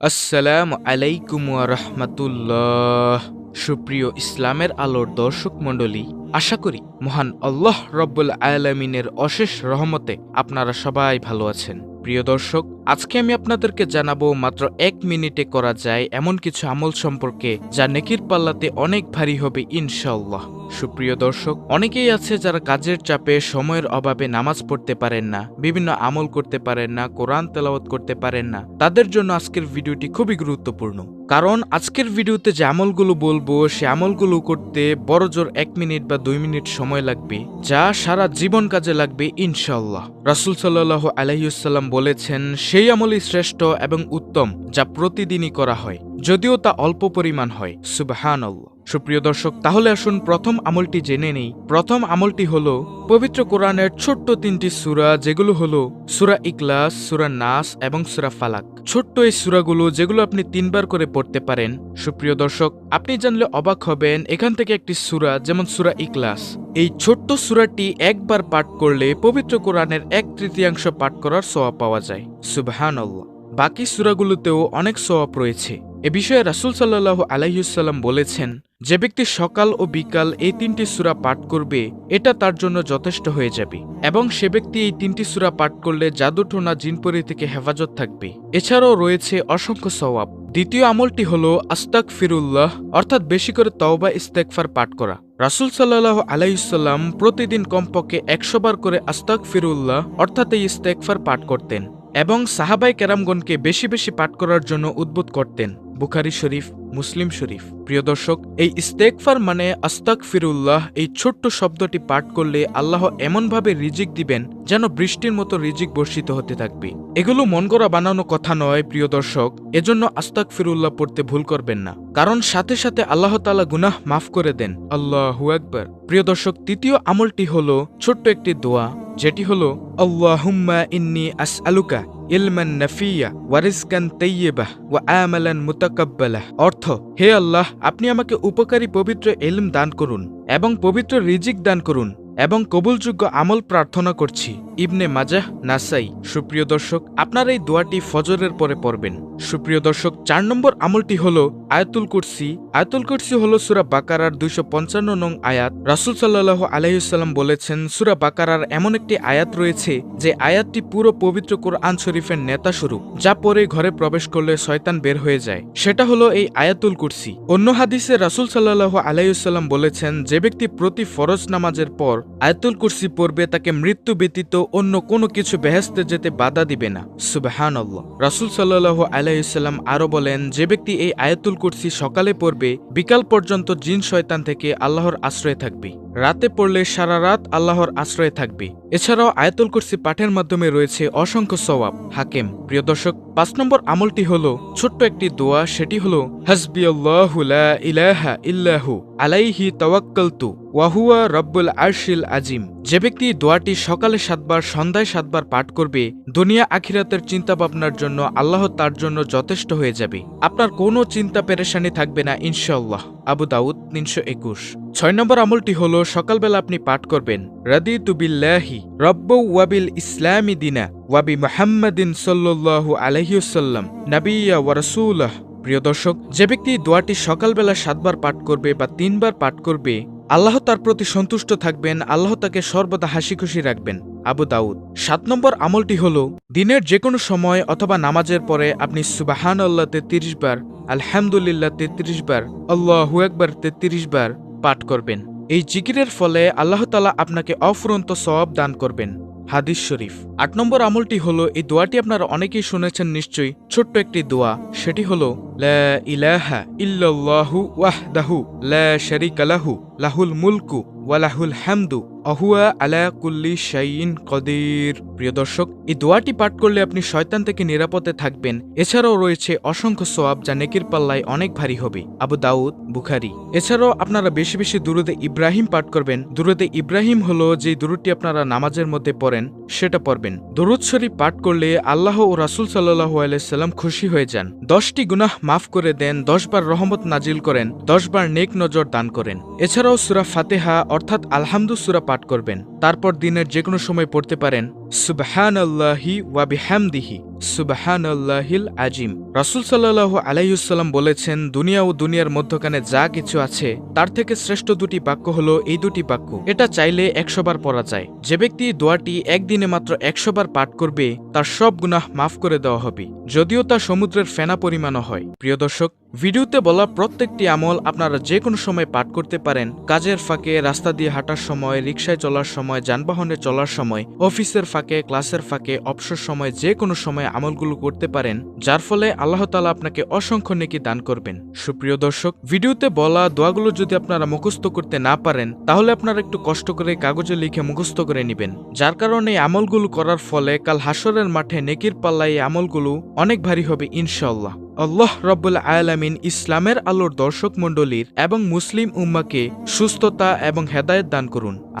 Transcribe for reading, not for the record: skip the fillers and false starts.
আসসালামু আলাইকুম ওয়া রাহমাতুল্লাহ। সুপ্রিয় ইসলামের আলোর দর্শক মণ্ডলী, আশা করি মহান আল্লাহ রব্বুল আলামিনের অশেষ রহমতে আপনারা সবাই ভালো আছেন। প্রিয় দর্শক, আজকে আমি আপনাদেরকে জানাবো মাত্র 1 মিনিটে করা যায় এমন কিছু আমল সম্পর্কে, যা নেকির পাল্লাতে অনেক ভারী হবে ইনশাআল্লাহ। সুপ্রিয় দর্শক, অনেকেই আছে যারা কাজের চাপে সময়ের অভাবে নামাজ পড়তে পারেন না, বিভিন্ন আমল করতে পারেন না, কোরআন তেলাওয়াত করতে পারেন না। তাদের জন্য আজকের ভিডিওটি খুবই গুরুত্বপূর্ণ, কারণ আজকের ভিডিওতে যে আমলগুলো বলবো সে আমলগুলো করতে বড়জোর 1 মিনিট বা 2 মিনিট সময় লাগবে, যা সারা জীবন কাজে লাগবে ইনশাআল্লাহ। রাসূল সাল্লাল্লাহু আলাইহি ওয়াসাল্লাম বলেছেন, সেই আমলই শ্রেষ্ঠ এবং উত্তম যা প্রতিদিনই করা হয়, যদিও তা অল্প পরিমাণ হয়। সুবহানাল্লাহ। সুপ্রিয় দর্শক, তাহলে আসুন প্রথম আমলটি জেনে নেই। প্রথম আমলটি হলো পবিত্র কোরআনের ছোট্ট 3টি সূরা, যেগুলো হলো সূরা ইখলাস, সূরা নাস এবং সূরা ফালাক। ছোট্ট এই সূরাগুলো যেগুলো আপনি 3 বার করে পড়তে পারেন। সুপ্রিয় দর্শক, আপনি জানলে অবাক হবেন, এখান থেকে একটি সূরা যেমন সূরা ইখলাস, এই ছোট্ট সূরাটি একবার পাঠ করলে পবিত্র কোরআনের 1/3 পাঠ করার সওয়াব পাওয়া যায়। সুবহানাল্লাহ। বাকি সূরাগুলোতেও অনেক সওয়াব রয়েছে। এ বিষয়ে রাসূল সাল্লাল্লাহু আলাইহি ওয়াসাল্লাম বলেছেন, যে ব্যক্তি সকাল ও বিকাল এই 3টি সূরা পাঠ করবে, এটা তার জন্য যথেষ্ট হয়ে যাবে, এবং সে ব্যক্তি এই 3টি সূরা পাঠ করলে জাদুটোনা জিনপরি থেকে হেফাজত থাকবে। এছাড়াও রয়েছে অসংখ্য সওয়াব। দ্বিতীয় আমলটি হলো আস্তাগফিরুল্লাহ, অর্থাৎ বেশি করে তওবা ইস্তেগফার পাঠ করা। রাসূল সাল্লাল্লাহু আলাইহি ওয়াসাল্লাম প্রতিদিন কমপক্ষে 100 বার করে আস্তাগফিরুল্লাহ অর্থাৎ এই ইস্তেগফার পাঠ করতেন, এবং সাহাবায়ে কেরামগণকে বেশি বেশি পাঠ করার জন্য উদ্বুদ্ধ করতেন। বুখারী শরীফ, মুসলিম শরীফ। প্রিয় দর্শক, এই ইস্তেগফার মানে আস্তাগফিরুল্লাহ, এই ছোট্ট শব্দটি পাঠ করলে আল্লাহ এমনভাবে রিজিক দিবেন যেন বৃষ্টির মতো রিজিক বর্ষিত হতে থাকবে। এগুলো মন গড়া বানানো কথা নয় প্রিয় দর্শক, এজন্য আস্তাগফিরুল্লাহ পড়তে ভুল করবেন না, কারণ সাথে সাথে আল্লাহ তাআলা গুনাহ মাফ করে দেন। আল্লাহু আকবার। প্রিয় দর্শক, তৃতীয় আমলটি হলো ছোট্ট একটি দোয়া, যেটি হলো আল্লাহুম্মা ইন্নী আসআলুকা ইলমান নাফিয়া ওয়া রিজকান তাইয়্যিবা ওয়া আমালান মুতাকাব্বালা। অর্থ, হে আল্লাহ, আপনি আমাকে উপকারী পবিত্র ইলম দান করুন এবং পবিত্র রিজিক দান করুন এবং কবুলযোগ্য আমল প্রার্থনা করছি। ইবনে মাজাহ, নাসাই। সুপ্রিয় দর্শক, আপনার এই দোয়াটি ফজরের পরে পড়বেন। সুপ্রিয় দর্শক, 4 নম্বর আমলটি হলো আয়াতুল কুরসি। আয়াতুল কুরসি হলো সূরা বাকারার 255 নং আয়াত। রাসূল সাল্লাল্লাহু আলাইহি ওয়াসাল্লাম বলেছেন, সূরা বাকারার এমন একটি আয়াত রয়েছে যে আয়াতটি পুরো পবিত্র কোরআন শরীফের নেতা স্বরূপ, যা পরে ঘরে প্রবেশ করলে শয়তান বের হয়ে যায়। সেটা হলো এই আয়াতুল কুরসি। অন্য হাদিসে রাসূল সাল্লাল্লাহু আলাইহি ওয়াসাল্লাম বলেছেন, যে ব্যক্তি প্রতি ফরজ নামাজের পর আয়াতুল কুরসি পড়বে, তাকে মৃত্যু ব্যতীত অন্য কোনো কিছু বেহেশতে যেতে বাধা দিবে না। সুবহানাল্লাহ। রাসূল সাল্লাল্লাহু আলাইহি ওয়াসাল্লাম আরো বলেন, যে ব্যক্তি এই আয়াতুল কুরসি সকালে পড়বে, বিকাল পর্যন্ত জিন শয়তান থেকে আল্লাহর আশ্রয়ে থাকবে। রাতে পড়লে সারা রাত আল্লাহর আশ্রয়ে থাকবে। এছাড়াও আয়াতুল কুরসি পাঠের মাধ্যমে রয়েছে অসংখ্য সওয়াব। হাকিম। প্রিয় দর্শক, 5 নম্বর আমলটি হলো ছোট্ট একটি দোয়া, সেটি হলো হাসবিয়াল্লাহু লা ইলাহা ইল্লাহু আলাইহি তাওয়াক্কালতু ওয়া হুয়া রাব্বুল আরশিল আজিম। যে ব্যক্তি দোয়াটি সকালে 7 বার, সন্ধ্যায় 7 বার পাঠ করবে, দুনিয়া আখিরাতের চিন্তা ভাবনার জন্য আল্লাহ তার জন্য যথেষ্ট হয়ে যাবে। আপনার কোনো চিন্তা পেরেশানি থাকবে না ইনশাআল্লাহ। আবু দাউদ 321। 6 নম্বর আমলটি হলো সকালবেলা আপনি পাঠ করবেন, রাদিতু বিল্লাহি রাব্বাও ওয়া বিল ইসলামি দিনা ওয়া বি মুহাম্মাদিন সাল্লাল্লাহু আলাইহি ওয়াসাল্লাম নাবিয়্যা ওয়া রাসূলাহ। প্রিয় দর্শক, যে ব্যক্তি দোয়াটি সকালবেলা 7 বার পাঠ করবে বা 3 বার পাঠ করবে, আল্লাহ তার প্রতি সন্তুষ্ট থাকবেন, আল্লাহ তাকে সর্বদা হাসি খুশি রাখবেন। আবু দাউদ। 7 নম্বর আমলটি হলো দিনের যে কোনো সময় অথবা নামাজের পরে আপনি সুবহানাল্লাহ 33 বার, আলহামদুলিল্লাহ 33 বার, আল্লাহু আকবার 33 বার পাঠ করবেন। এই জিকিরের ফলে আল্লাহ তাআলা আপনাকে অফুরন্ত সওয়াব দান করবেন। হাদিস শরীফ। 8 নম্বর আমলটি হলো, এই দোয়াটি আপনারা অনেকেই শুনেছেন নিশ্চয়ই, ছোট্ট একটি দোয়া, সেটি হলো লা ইলাহা ইল্লাল্লাহু ওয়াহদাহু লা শারীকা লাহু লাহুল মুলকু ওয়া লাহুল হামদু অহুয়া আলা কুল্লি শাইইন কদির। প্রিয় দর্শক, এই দোয়াটি পাঠ করলে আপনি শয়তান থেকে নিরাপদে থাকবেন। এছাড়াও রয়েছে অসংখ্য সওয়াব, যা নেকির পাল্লায় অনেক ভারী হবে। আবু দাউদ, বুখারী। এছাড়াও আপনারা বেশি বেশি দুরুদে ইব্রাহিম পাঠ করবেন। দুরুদে ইব্রাহিম হলো যে দুরুদটি আপনারা নামাজের মধ্যে পড়েন, সেটা পড়বেন। দুরুদ শরীফ পাঠ করলে আল্লাহ ও রাসূল সাল্লাল্লাহু আলাইহি ওয়াসাল্লাম খুশি হয়ে যান, 10টি গুনাহ মাফ করে দেন, 10 বার রহমত নাজিল করেন, 10 বার নেক নজর দান করেন। এছাড়াও সূরা ফাতিহা অর্থাৎ আলহামদু সূরা পাঠ করবেন। তারপর দিনের যে কোনো সময় পড়তে পারেন সুবহানাল্লাহি ওয়া বিহামদিহি সুবহানাল্লাহিল আজিম। রাসূল সাল্লাল্লাহু আলাইহি ওয়াসাল্লাম বলেছেন, দুনিয়া ও দুনিয়ার মধ্যখানে যা কিছু আছে তার থেকে শ্রেষ্ঠ দুটি বাক্য হলো এই দুটি বাক্য। এটা চাইলে 100 বার পড়া যায়। যে ব্যক্তি দোয়াটি একদিনে মাত্র 100 বার পাঠ করবে তার সব গুনাহ মাফ করে দেওয়া হবে, যদিও তা সমুদ্রের ফেনা পরিমাণও হয়। প্রিয় দর্শক, ভিডিওতে বলা প্রত্যেকটি আমল আপনারা যে কোনো সময় পাঠ করতে পারেন। কাজের ফাঁকে, রাস্তা দিয়ে হাঁটার সময়, রিকশায় চলার সময়, যানবাহনে চলার সময়, অফিসের ফাঁকে, ক্লাসের ফাঁকে, অবসর সময়, যে কোনো সময় আমলগুলো করতে পারেন, যার ফলে আল্লাহ তাআলা আপনাকে অসংখ্য নেকি দান করবেন। সুপ্রিয় দর্শক, ভিডিওতে বলা দোয়াগুলো যদি আপনারা মুখস্থ করতে না পারেন তাহলে আপনারা একটু কষ্ট করে কাগজে লিখে মুখস্থ করে নেবেন, যার কারণে এই আমলগুলো করার ফলে কাল হাসরের মাঠে নেকির পাল্লায় এই আমলগুলো অনেক ভারী হবে ইনশাআল্লাহ। আল্লাহ রাব্বুল আলামিন ইসলামের আলোর দর্শক মণ্ডলীর এবং মুসলিম উম্মাহকে সুস্থতা এবং হেদায়েত দান করুন।